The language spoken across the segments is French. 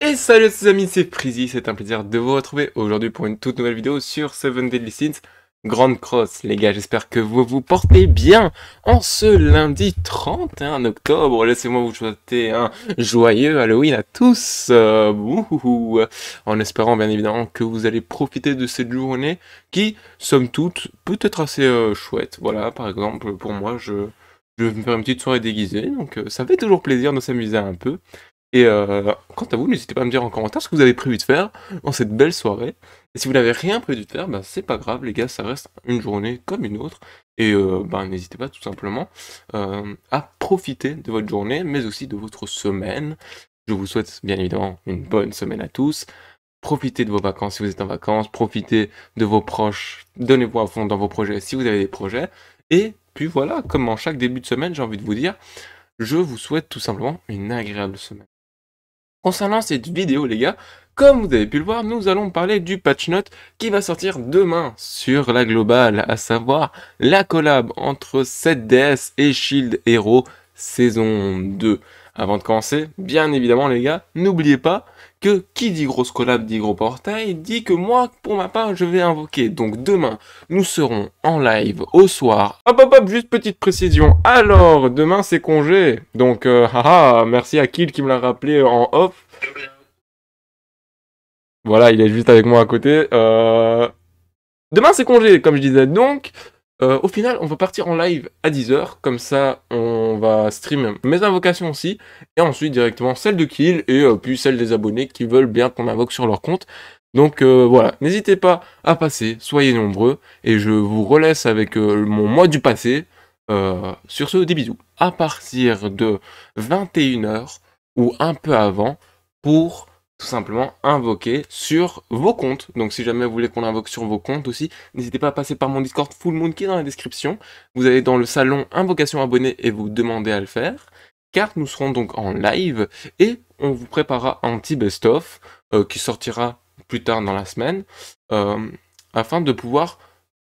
Et salut à tous les amis, c'est Freezy, c'est un plaisir de vous retrouver aujourd'hui pour une toute nouvelle vidéo sur Seven Deadly Sins Grande Cross. Les gars, j'espère que vous vous portez bien en ce lundi 31 octobre. Laissez-moi vous souhaiter un joyeux Halloween à tous, wouhouhou. En espérant bien évidemment que vous allez profiter de cette journée qui, somme toute, peut être assez chouette. Voilà, par exemple, pour moi, je vais me faire une petite soirée déguisée, donc ça fait toujours plaisir de s'amuser un peu. Et quant à vous, n'hésitez pas à me dire en commentaire ce que vous avez prévu de faire dans cette belle soirée. Et si vous n'avez rien prévu de faire, bah, c'est pas grave les gars, ça reste une journée comme une autre. Et bah, n'hésitez pas tout simplement à profiter de votre journée, mais aussi de votre semaine. Je vous souhaite bien évidemment une bonne semaine à tous. Profitez de vos vacances si vous êtes en vacances, profitez de vos proches, donnez-vous à fond dans vos projets si vous avez des projets. Et puis voilà, comme en chaque début de semaine, j'ai envie de vous dire, je vous souhaite tout simplement une agréable semaine. Concernant cette vidéo les gars, comme vous avez pu le voir, nous allons parler du patch note qui va sortir demain sur la globale, à savoir la collab entre 7DS et Shield Hero saison 2. Avant de commencer, bien évidemment les gars, n'oubliez pas que qui dit grosse collab dit gros portail, dit que moi, pour ma part, je vais invoquer. Donc demain, nous serons en live au soir. Hop hop hop, juste petite précision. Alors, demain c'est congé. Donc, haha, merci à Kill qui me l'a rappelé en off. Voilà, il est juste avec moi à côté. Demain c'est congé, comme je disais. Donc, au final, on va partir en live à 10h. Comme ça, on va stream mes invocations aussi. Et ensuite, directement celle de Kill. Et puis celle des abonnés qui veulent bien qu'on invoque sur leur compte. Donc voilà, n'hésitez pas à passer, soyez nombreux. Et je vous relaisse avec mon mois du passé. Sur ce, des bisous. À partir de 21h ou un peu avant pour tout simplement invoquer sur vos comptes. Donc si jamais vous voulez qu'on invoque sur vos comptes aussi, n'hésitez pas à passer par mon Discord Full Moon qui est dans la description. Vous allez dans le salon invocation abonnés et vous demandez à le faire. Car nous serons donc en live et on vous préparera un petit best-of qui sortira plus tard dans la semaine afin de pouvoir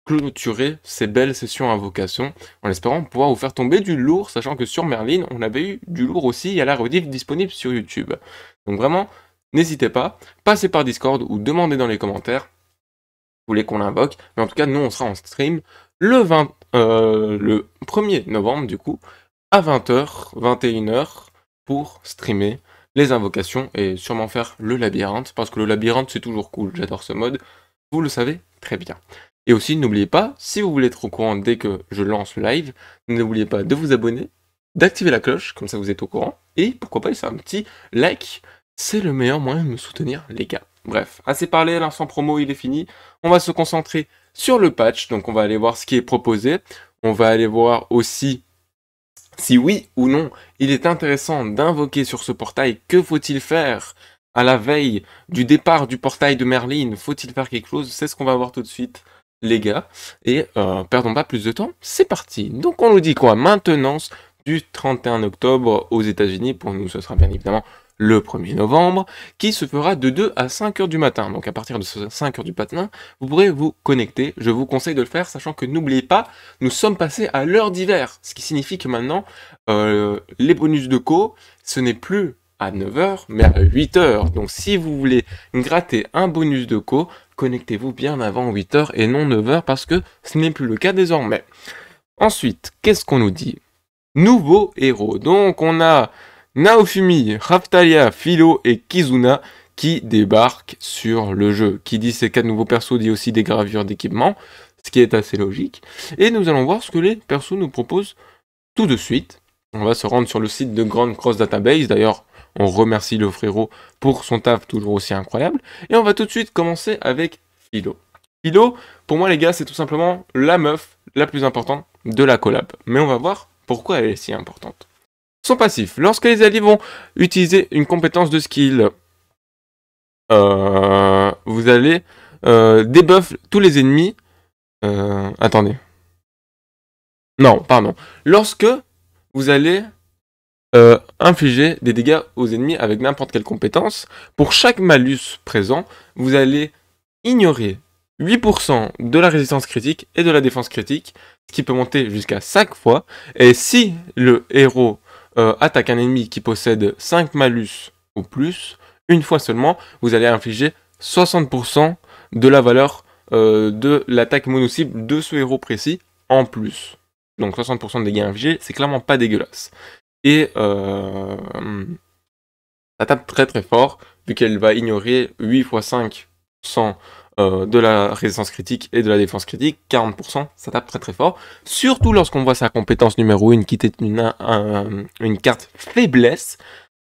clôturer ces belles sessions invocation en espérant pouvoir vous faire tomber du lourd, sachant que sur Merlin, on avait eu du lourd aussi, il y a la rediff disponible sur YouTube. Donc vraiment, n'hésitez pas, passez par Discord ou demandez dans les commentaires vous voulez qu'on l'invoque. Mais en tout cas, nous, on sera en stream le 1er novembre, du coup, à 20h, 21h, pour streamer les invocations et sûrement faire le labyrinthe, parce que le labyrinthe, c'est toujours cool, j'adore ce mode, vous le savez très bien. Et aussi, n'oubliez pas, si vous voulez être au courant dès que je lance le live, n'oubliez pas de vous abonner, d'activer la cloche, comme ça vous êtes au courant, et pourquoi pas laisser un petit like, c'est le meilleur moyen de me soutenir, les gars. Bref, assez parlé, l'instant promo il est fini, on va se concentrer sur le patch, donc on va aller voir ce qui est proposé, on va aller voir aussi si oui ou non il est intéressant d'invoquer sur ce portail, que faut-il faire à la veille du départ du portail de Merlin, faut-il faire quelque chose, c'est ce qu'on va voir tout de suite les gars, et perdons pas plus de temps, c'est parti. Donc on nous dit quoi? Maintenance du 31 octobre aux États-Unis, pour nous ce sera bien évidemment le 1er novembre, qui se fera de 2 à 5 heures du matin. Donc à partir de 5 heures du matin, vous pourrez vous connecter. Je vous conseille de le faire, sachant que n'oubliez pas, nous sommes passés à l'heure d'hiver, ce qui signifie que maintenant, les bonus de co, ce n'est plus à 9h, mais à 8h. Donc si vous voulez gratter un bonus de co, connectez-vous bien avant 8h et non 9h, parce que ce n'est plus le cas désormais. Ensuite, qu'est-ce qu'on nous dit? Nouveaux héros. Donc on a Naofumi, Raftalia, Philo et Kizuna qui débarquent sur le jeu. Qui dit ces 4 nouveaux persos dit aussi des gravures d'équipement, ce qui est assez logique. Et nous allons voir ce que les persos nous proposent tout de suite. On va se rendre sur le site de Grande Cross Database, d'ailleurs on remercie le frérot pour son taf toujours aussi incroyable. Et on va tout de suite commencer avec Philo. Philo, pour moi les gars, c'est tout simplement la meuf la plus importante de la collab. Mais on va voir pourquoi elle est si importante. Son passif. Lorsque les alliés vont utiliser une compétence de skill, vous allez debuff tous les ennemis. Attendez. Non, pardon. Lorsque vous allez infliger des dégâts aux ennemis avec n'importe quelle compétence, pour chaque malus présent, vous allez ignorer 8% de la résistance critique et de la défense critique, ce qui peut monter jusqu'à 5 fois. Et si le héros attaque un ennemi qui possède 5 malus ou plus, une fois seulement, vous allez infliger 60% de la valeur de l'attaque mono-cible de ce héros précis en plus. Donc 60% de dégâts infligés, c'est clairement pas dégueulasse. Et ça tape très très fort, vu qu'elle va ignorer 8 x 5% de la résistance critique et de la défense critique, 40%, ça tape très très fort. Surtout lorsqu'on voit sa compétence numéro 1 qui était une carte faiblesse.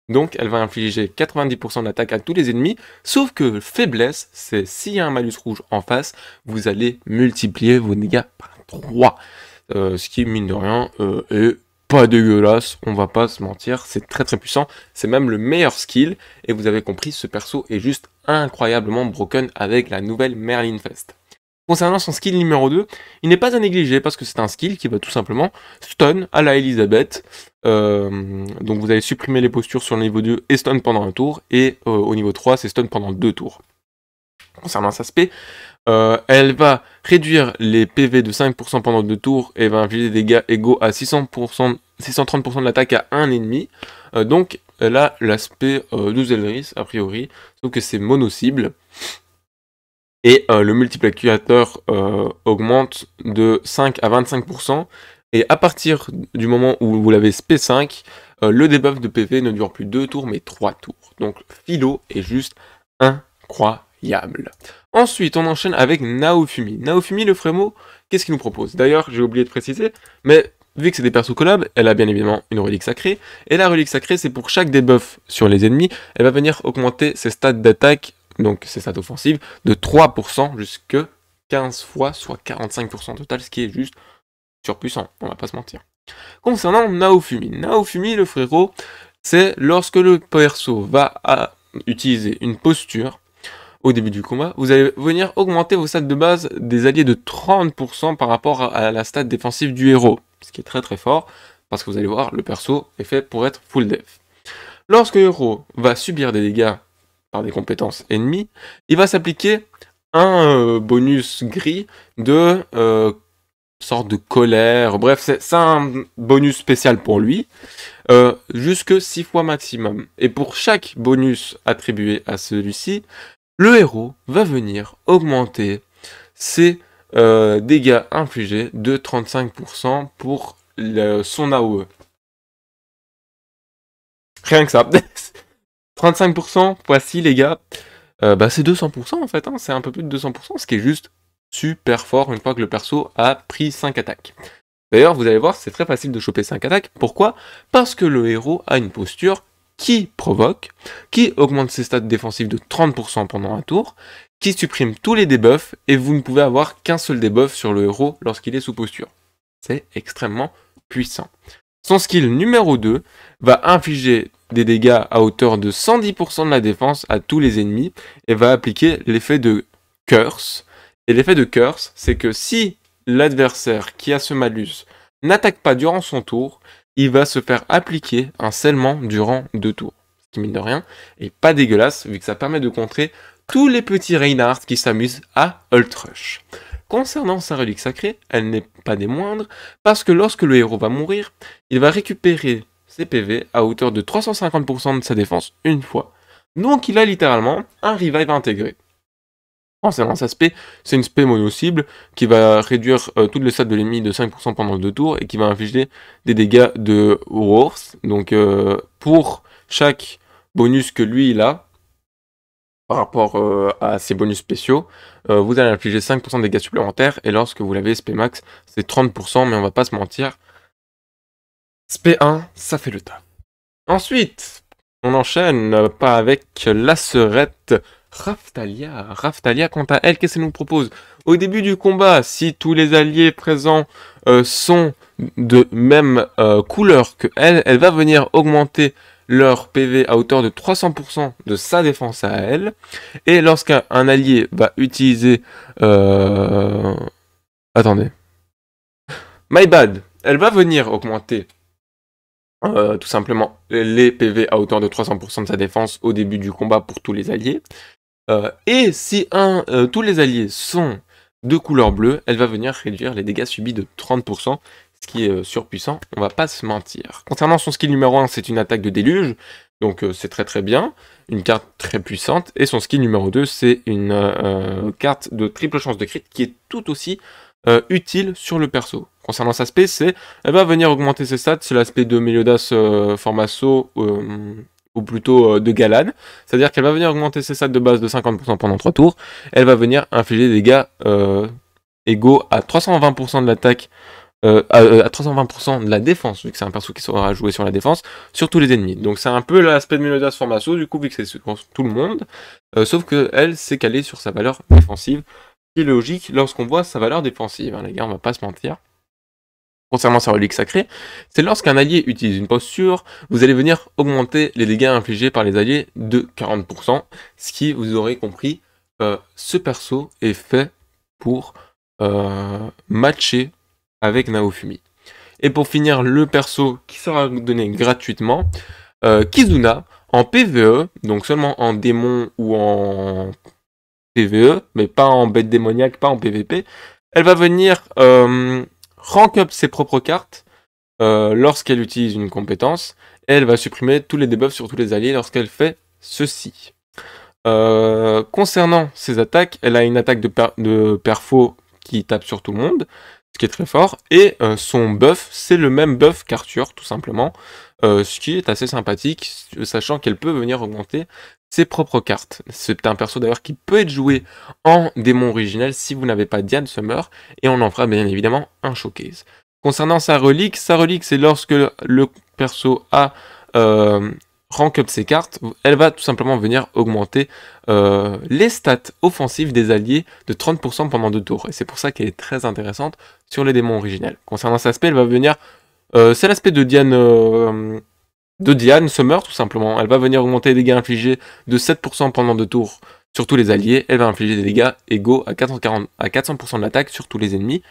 Donc elle va infliger 90% d'attaque à tous les ennemis, sauf que faiblesse, c'est s'il y a un malus rouge en face, vous allez multiplier vos dégâts par 3. Ce qui, mine de rien, est pas dégueulasse, on va pas se mentir, c'est très très puissant, c'est même le meilleur skill, et vous avez compris, ce perso est juste incroyablement broken avec la nouvelle Merlin Fest. Concernant son skill numéro 2, il n'est pas à négliger parce que c'est un skill qui va tout simplement stun à la Elisabeth. Donc vous allez supprimer les postures sur le niveau 2 et stun pendant un tour, et au niveau 3 c'est stun pendant 2 tours. Concernant sa spé, elle va réduire les PV de 5% pendant 2 tours et va infliger des dégâts égaux à 630% de l'attaque à un ennemi. Donc elle a l'aspect de Zelris a priori, sauf que c'est mono-cible. Et le multiplicateur augmente de 5 à 25%. Et à partir du moment où vous l'avez SP5, le debuff de PV ne dure plus 2 tours mais 3 tours. Donc Philo est juste incroyable. Ensuite, on enchaîne avec Naofumi. Naofumi, le Frémo, qu'est-ce qu'il nous propose? D'ailleurs, j'ai oublié de préciser, mais vu que c'est des persos collabs, elle a bien évidemment une relique sacrée. Et la relique sacrée, c'est pour chaque debuff sur les ennemis, elle va venir augmenter ses stats d'attaque, donc ses stats offensives, de 3% jusque 15 fois, soit 45% total, ce qui est juste surpuissant, on va pas se mentir. Concernant Naofumi, Naofumi, le frérot, c'est lorsque le perso va utiliser une posture au début du combat, vous allez venir augmenter vos stats de base des alliés de 30% par rapport à la stat défensive du héros, ce qui est très très fort, parce que vous allez voir, le perso est fait pour être full def. Lorsque le héros va subir des dégâts par des compétences ennemies, il va s'appliquer un bonus gris de sorte de colère, bref, c'est un bonus spécial pour lui, jusque 6 fois maximum. Et pour chaque bonus attribué à celui-ci, le héros va venir augmenter ses dégâts infligés de 35% pour son AOE. Rien que ça. 35%, voici les gars, c'est 200% en fait, hein, c'est un peu plus de 200%, ce qui est juste super fort une fois que le perso a pris 5 attaques. D'ailleurs, vous allez voir, c'est très facile de choper 5 attaques. Pourquoi? Parce que le héros a une posture qui provoque, qui augmente ses stats défensives de 30% pendant un tour, qui supprime tous les debuffs, et vous ne pouvez avoir qu'un seul debuff sur le héros lorsqu'il est sous posture. C'est extrêmement puissant. Son skill numéro 2 va infliger des dégâts à hauteur de 110% de la défense à tous les ennemis, et va appliquer l'effet de Curse. Et l'effet de Curse, c'est que si l'adversaire qui a ce malus n'attaque pas durant son tour, il va se faire appliquer un scellement durant 2 tours. Ce qui, mine de rien, est pas dégueulasse, vu que ça permet de contrer tous les petits Reinhardt qui s'amusent à Ult Rush. Concernant sa relique sacrée, elle n'est pas des moindres, parce que lorsque le héros va mourir, il va récupérer ses PV à hauteur de 350% de sa défense une fois. Donc il a littéralement un revive intégré. Concernant sa spé, c'est une spé mono-cible qui va réduire toutes les stats de l'ennemi de 5% pendant 2 tours et qui va infliger des dégâts de Worth. Donc pour chaque bonus que lui il a, par rapport à ses bonus spéciaux, vous allez infliger 5% de dégâts supplémentaires, et lorsque vous l'avez spé max, c'est 30%, mais on va pas se mentir, spé 1, ça fait le taf. Ensuite, on enchaîne pas avec la serette Raphtalia. Raphtalia, quant à elle, qu'est-ce qu'elle nous propose? Au début du combat, si tous les alliés présents sont de même couleur que elle, elle va venir augmenter leur PV à hauteur de 300% de sa défense à elle. Et lorsqu'un allié va utiliser... Attendez. My bad. Elle va venir augmenter tout simplement les PV à hauteur de 300% de sa défense au début du combat pour tous les alliés. Et si tous les alliés sont de couleur bleue, elle va venir réduire les dégâts subis de 30%, ce qui est surpuissant, on va pas se mentir. Concernant son skill numéro 1, c'est une attaque de déluge, Donc c'est très très bien, une carte très puissante. Et son skill numéro 2, c'est une carte de triple chance de crit qui est tout aussi utile sur le perso. Concernant sa spé, elle va venir augmenter ses stats, c'est l'aspect de Meliodas Formasso, ou plutôt de Galan. C'est-à-dire qu'elle va venir augmenter ses stats de base de 50% pendant 3 tours. Elle va venir infliger des dégâts égaux à 320% de l'attaque, à 320% de la défense, vu que c'est un perso qui saura jouer sur la défense, sur tous les ennemis. Donc c'est un peu l'aspect de Meliodas Formasso, du coup, vu que c'est sur tout le monde. Sauf que elle s'est calée sur sa valeur défensive, qui est logique lorsqu'on voit sa valeur défensive, hein, les gars, on va pas se mentir. Concernant sa relique sacrée, c'est lorsqu'un allié utilise une posture, vous allez venir augmenter les dégâts infligés par les alliés de 40%, ce qui, vous aurez compris, ce perso est fait pour matcher avec Naofumi. Et pour finir, le perso qui sera donné gratuitement, Kizuna, en PvE, donc seulement en démon ou en PvE, mais pas en bête démoniaque, pas en PvP, elle va venir rank up ses propres cartes lorsqu'elle utilise une compétence, et elle va supprimer tous les debuffs sur tous les alliés lorsqu'elle fait ceci. Concernant ses attaques, elle a une attaque de perfo qui tape sur tout le monde, ce qui est très fort, et son buff, c'est le même buff qu'Arthur, tout simplement, ce qui est assez sympathique, sachant qu'elle peut venir augmenter ses propres cartes. C'est un perso d'ailleurs qui peut être joué en démon original si vous n'avez pas Diane Summer, et on en fera bien évidemment un showcase. Concernant sa relique c'est lorsque le perso a rank up ses cartes, elle va tout simplement venir augmenter les stats offensives des alliés de 30% pendant 2 tours. Et c'est pour ça qu'elle est très intéressante sur les démons originels. Concernant cet aspect, elle va venir... c'est l'aspect de Diane Summer, tout simplement. Elle va venir augmenter les dégâts infligés de 7% pendant 2 tours sur tous les alliés. Elle va infliger des dégâts égaux à 400% de l'attaque sur tous les ennemis.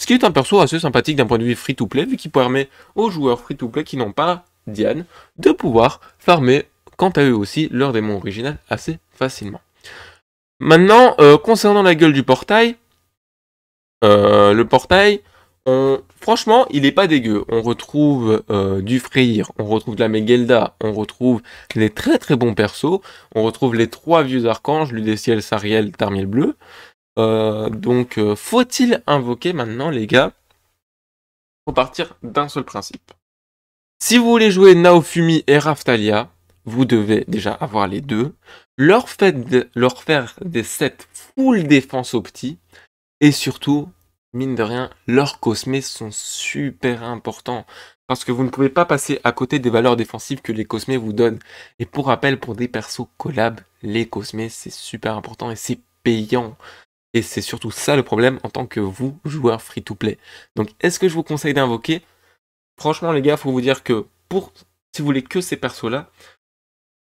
Ce qui est un perso assez sympathique d'un point de vue free-to-play, vu qu'il permet aux joueurs free-to-play qui n'ont pas Diane de pouvoir farmer, quant à eux aussi, leur démon original assez facilement. Maintenant, concernant la gueule du portail, le portail, franchement, il est pas dégueu. On retrouve du Freyr, on retrouve de la Megelda, on retrouve les très très bons persos, on retrouve les 3 vieux archanges, Ludeciel, Sariel, Tarmiel Bleu. Donc, faut-il invoquer maintenant, les gars? Faut partir d'un seul principe. Si vous voulez jouer Naofumi et Raftalia, vous devez déjà avoir les deux, leur faire des sets full défense opti, et surtout, mine de rien, leurs cosmés sont super importants, parce que vous ne pouvez pas passer à côté des valeurs défensives que les cosmés vous donnent. Et pour rappel, pour des persos collab, les cosmés c'est super important et c'est payant. Et c'est surtout ça le problème en tant que vous, joueur free-to-play. Donc est-ce que je vous conseille d'invoquer? Franchement les gars, faut vous dire que si vous voulez que ces persos-là,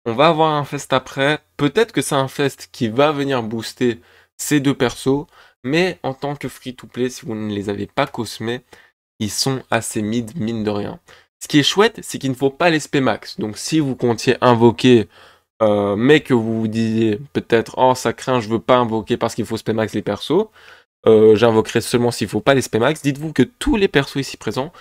on va avoir un fest après. Peut-être que c'est un fest qui va venir booster ces 2 persos, mais en tant que free-to-play, si vous ne les avez pas cosmés, ils sont assez mine de rien. Ce qui est chouette, c'est qu'il ne faut pas les spé max. Donc si vous comptiez invoquer, mais que vous vous disiez peut-être, oh ça craint, je veux pas invoquer parce qu'il faut spé max les persos, j'invoquerai seulement s'il faut pas les spé max, dites-vous que tous les persos ici présents,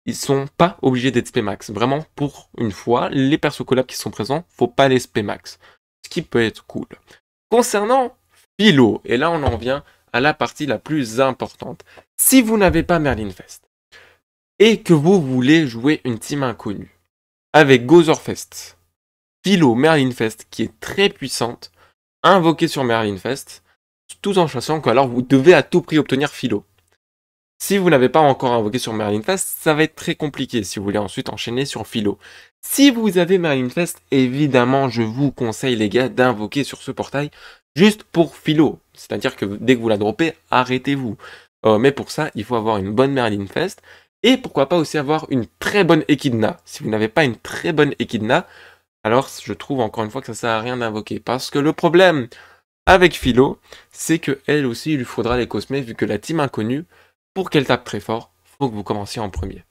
ils sont pas obligés d'être spé max. Vraiment, pour une fois, les persos collab qui sont présents, faut pas les spé max. Ce qui peut être cool. Concernant Philo, et là on en vient à la partie la plus importante. Si vous n'avez pas Merlin Fest, et que vous voulez jouer une team inconnue, avec Gozorfest, Philo, Merlin Fest, qui est très puissante, invoquez sur Merlin Fest, tout en sachant que alors vous devez à tout prix obtenir Philo. Si vous n'avez pas encore invoqué sur Merlin Fest, ça va être très compliqué si vous voulez ensuite enchaîner sur Philo. Si vous avez Merlin Fest, évidemment, je vous conseille les gars d'invoquer sur ce portail juste pour Philo. C'est-à-dire que dès que vous la droppez, arrêtez-vous. Mais pour ça, il faut avoir une bonne Merlin Fest. Et pourquoi pas aussi avoir une très bonne Echidna. Si vous n'avez pas une très bonne Echidna, alors je trouve encore une fois que ça sert à rien d'invoquer. Parce que le problème avec Philo, c'est que elle aussi, il lui faudra les cosmés, vu que la team inconnue, pour qu'elle tape très fort, faut que vous commenciez en premier.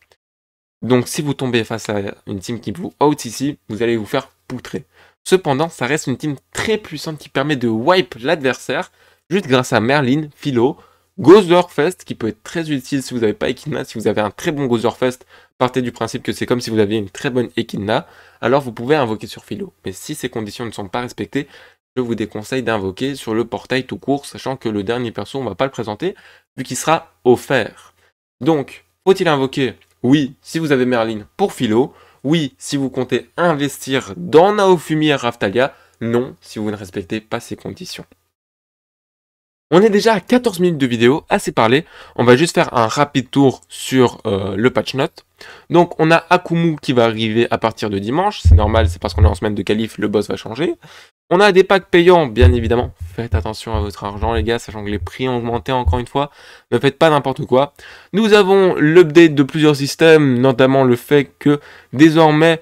Donc si vous tombez face à une team qui vous out ici, vous allez vous faire poutrer. Cependant, ça reste une team très puissante qui permet de wipe l'adversaire, juste grâce à Merlin, Philo, Gozorfest, qui peut être très utile si vous n'avez pas Echidna. Si vous avez un très bon Gozorfest, Partez du principe que c'est comme si vous aviez une très bonne Echidna, alors vous pouvez invoquer sur Philo. Mais si ces conditions ne sont pas respectées, je vous déconseille d'invoquer sur le portail tout court, sachant que le dernier perso, on va pas le présenter, vu qu'il sera offert. Donc, faut-il invoquer? Oui, si vous avez Merlin pour Philo. Oui, si vous comptez investir dans Naofumi et Raftalia. Non, si vous ne respectez pas ces conditions. On est déjà à 14 minutes de vidéo, assez parlé. On va juste faire un rapide tour sur le patch note. Donc on a Akumu qui va arriver à partir de dimanche. C'est normal, c'est parce qu'on est en semaine de qualif, le boss va changer. On a des packs payants, bien évidemment. Faites attention à votre argent, les gars, sachant que les prix ont augmenté encore une fois. Ne faites pas n'importe quoi. Nous avons l'update de plusieurs systèmes, notamment le fait que désormais,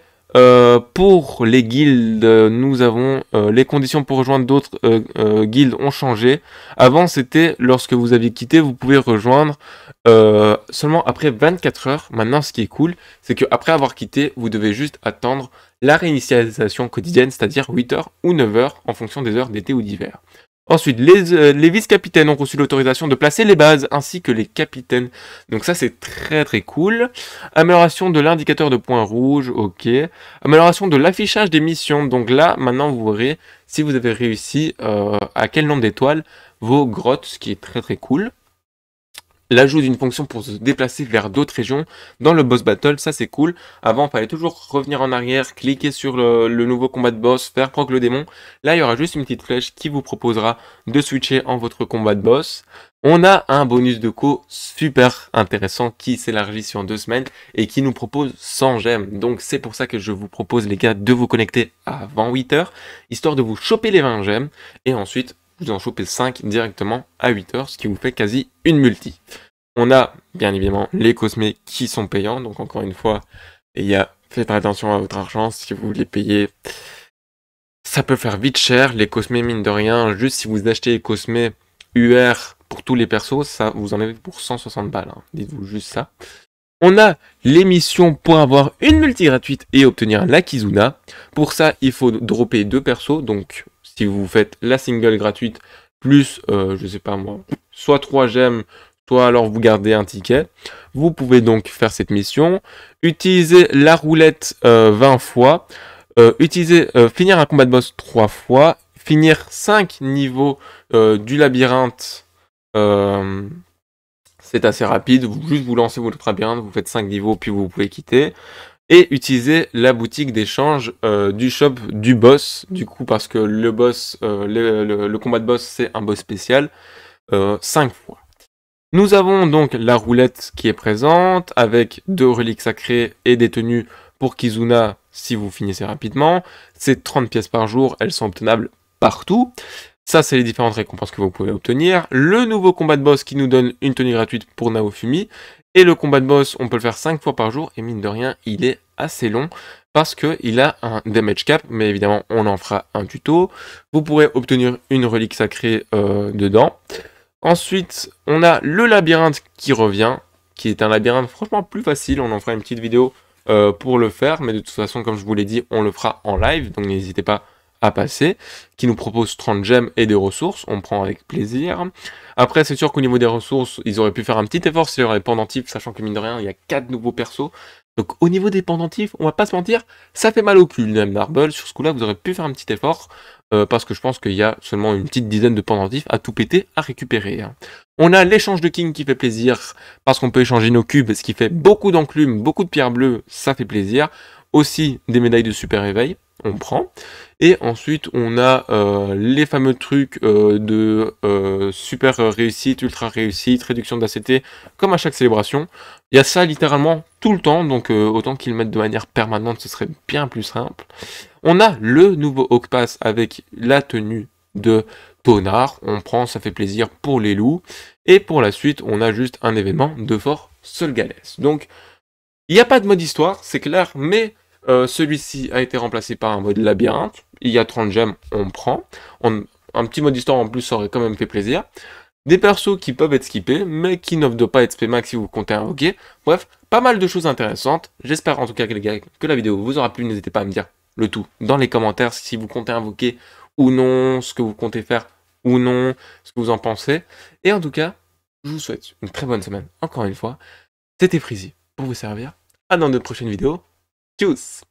pour les guildes, nous avons les conditions pour rejoindre d'autres guildes ont changé. Avant, c'était lorsque vous aviez quitté, vous pouvez rejoindre seulement après 24 heures. Maintenant, ce qui est cool, c'est qu'après avoir quitté, vous devez juste attendre la réinitialisation quotidienne, c'est-à-dire 8 heures ou 9 heures en fonction des heures d'été ou d'hiver. Ensuite, les vice-capitaines ont reçu l'autorisation de placer les bases ainsi que les capitaines. Donc ça, c'est très très cool. Amélioration de l'indicateur de points rouges, ok. Amélioration de l'affichage des missions. Donc là, maintenant, vous verrez si vous avez réussi à quel nombre d'étoiles vos grottes, ce qui est très très cool. L'ajout d'une fonction pour se déplacer vers d'autres régions dans le boss battle, ça c'est cool. Avant, il fallait toujours revenir en arrière, cliquer sur le nouveau combat de boss, faire proc le démon. Là, il y aura juste une petite flèche qui vous proposera de switcher en votre combat de boss. On a un bonus de co super intéressant qui s'élargit sur 2 semaines et qui nous propose 100 gemmes. Donc c'est pour ça que je vous propose les gars de vous connecter avant 8 heures, histoire de vous choper les 20 gemmes et ensuite vous en chopez 5 directement à 8 heures, ce qui vous fait quasi une multi. On a bien évidemment les cosmés qui sont payants, donc encore une fois, faites attention à votre argent si vous les payez. Ça peut faire vite cher, les cosmés mine de rien, juste si vous achetez les cosmés UR pour tous les persos, ça vous en avez pour 160 balles, hein. Dites-vous juste ça. On a les missions pour avoir une multi gratuite et obtenir la Kizuna. Pour ça, il faut dropper 2 persos, donc si vous faites la single gratuite, plus, je sais pas moi, soit 3 gemmes, soit alors vous gardez un ticket. Vous pouvez donc faire cette mission. Utiliser la roulette 20 fois. Finir un combat de boss 3 fois. Finir 5 niveaux du labyrinthe. C'est assez rapide. Vous lancez votre labyrinthe, vous faites 5 niveaux, puis vous pouvez quitter. Et utiliser la boutique d'échange du shop du boss, du coup, parce que le boss, le combat de boss, c'est un boss spécial, 5 fois. Nous avons donc la roulette qui est présente, avec 2 reliques sacrées et des tenues pour Kizuna, si vous finissez rapidement. C'est 30 pièces par jour, elles sont obtenables partout. Ça, c'est les différentes récompenses que vous pouvez obtenir. Le nouveau combat de boss qui nous donne une tenue gratuite pour Naofumi. Et le combat de boss, on peut le faire 5 fois par jour, et mine de rien, il est assez long, parce qu'il a un damage cap, mais évidemment, on en fera un tuto. Vous pourrez obtenir une relique sacrée dedans. Ensuite, on a le labyrinthe qui revient, qui est un labyrinthe franchement plus facile, on en fera une petite vidéo pour le faire, mais de toute façon, comme je vous l'ai dit, on le fera en live, donc n'hésitez pas à passer, qui nous propose 30 gemmes et des ressources, on prend avec plaisir. Après, c'est sûr qu'au niveau des ressources, ils auraient pu faire un petit effort sur les pendentifs, sachant que mine de rien, il y a 4 nouveaux persos. Donc au niveau des pendentifs, on va pas se mentir, ça fait mal au cul, même Marble, sur ce coup-là, vous aurez pu faire un petit effort, parce que je pense qu'il y a seulement une petite dizaine de pendentifs à tout péter, à récupérer. On a l'échange de king qui fait plaisir, parce qu'on peut échanger nos cubes, ce qui fait beaucoup d'enclumes, beaucoup de pierres bleues, ça fait plaisir. Aussi des médailles de super éveil, on prend. Et ensuite, on a les fameux trucs de super réussite, ultra réussite, réduction d'ACT, comme à chaque célébration. Il y a ça littéralement tout le temps, donc autant qu'ils le mettent de manière permanente, ce serait bien plus simple. On a le nouveau Hawk Pass avec la tenue de Tonard, on prend, ça fait plaisir pour les loups. Et pour la suite, on a juste un événement de Fort Solgalès. Donc, il n'y a pas de mode histoire, c'est clair, mais celui-ci a été remplacé par un mode labyrinthe. Il y a 30 gemmes, on prend. Un petit mode histoire en plus, ça aurait quand même fait plaisir. Des persos qui peuvent être skippés, mais qui ne doivent pas être spé max si vous comptez invoquer. Bref, pas mal de choses intéressantes. J'espère en tout cas que la vidéo vous aura plu. N'hésitez pas à me dire le tout dans les commentaires si vous comptez invoquer ou non, ce que vous comptez faire ou non, ce que vous en pensez. Et en tout cas, je vous souhaite une très bonne semaine. Encore une fois, c'était Freezy pour vous servir. à dans de prochaines vidéos. Tchuss!